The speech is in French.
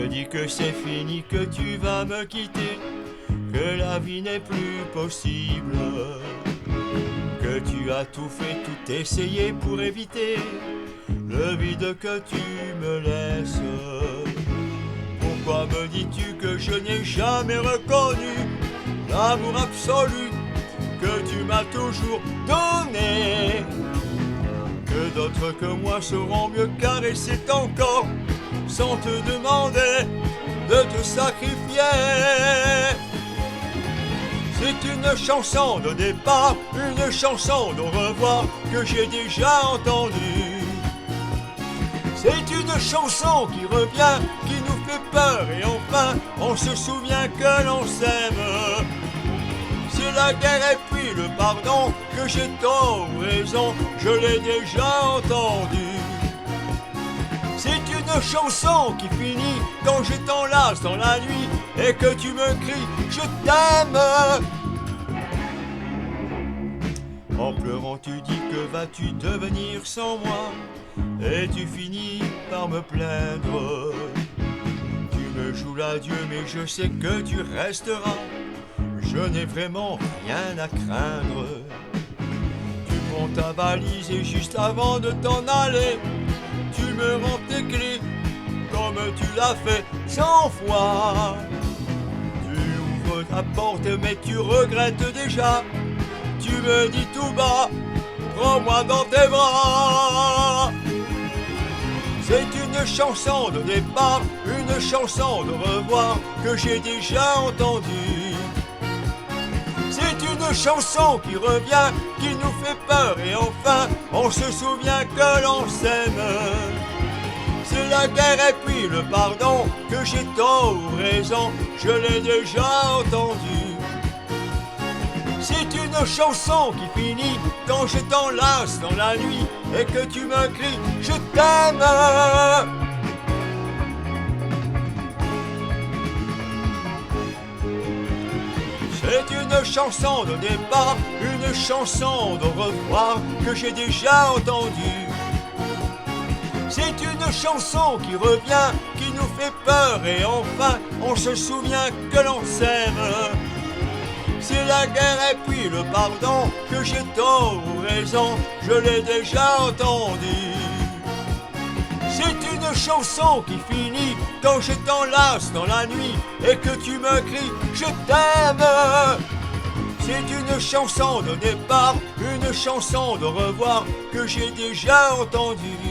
me dis que c'est fini, que tu vas me quitter, que la vie n'est plus possible, que tu as tout fait, tout essayé pour éviter le vide que tu me laisses. Pourquoi me dis-tu que je n'ai jamais reconnu l'amour absolu que tu m'as toujours donné? Que d'autres que moi sauront mieux caresser ton corps sans te demander de te sacrifier. C'est une chanson de départ, une chanson de revoir que j'ai déjà entendue. C'est une chanson qui revient, qui nous fait peur et enfin on se souvient que l'on s'aime. C'est la guerre et puis le pardon, que j'ai tort ou raison, je l'ai déjà entendu. C'est une chanson qui finit quand je t'enlace dans la nuit et que tu me cries « Je t'aime ». En pleurant tu dis que vas-tu devenir sans moi et tu finis par me plaindre. Tu me joues l'adieu mais je sais que tu resteras, je n'ai vraiment rien à craindre. Tu prends ta valise et juste avant de t'en aller, tu me rends tes clés comme tu l'as fait 100 fois. Tu ouvres ta porte mais tu regrettes déjà. Tu me dis tout bas, prends-moi dans tes bras. C'est une chanson de départ, une chanson de revoir que j'ai déjà entendue. C'est une chanson qui revient, qui nous fait peur et enfin on se souvient que l'on s'aime. C'est la guerre et puis le pardon, que j'ai tort ou raison, je l'ai déjà entendu. C'est une chanson qui finit quand je t'enlace dans la nuit et que tu me cries « Je t'aime ». C'est une chanson de départ, une chanson de revoir que j'ai déjà entendue. C'est une chanson qui revient, qui nous fait peur et enfin on se souvient que l'on s'aime. C'est la guerre et puis le pardon, que j'ai tort ou raison, je l'ai déjà entendu. C'est une chanson qui finit quand je t'enlace dans la nuit et que tu me cries « Je t'aime ». C'est une chanson de départ, une chanson de revoir que j'ai déjà entendue.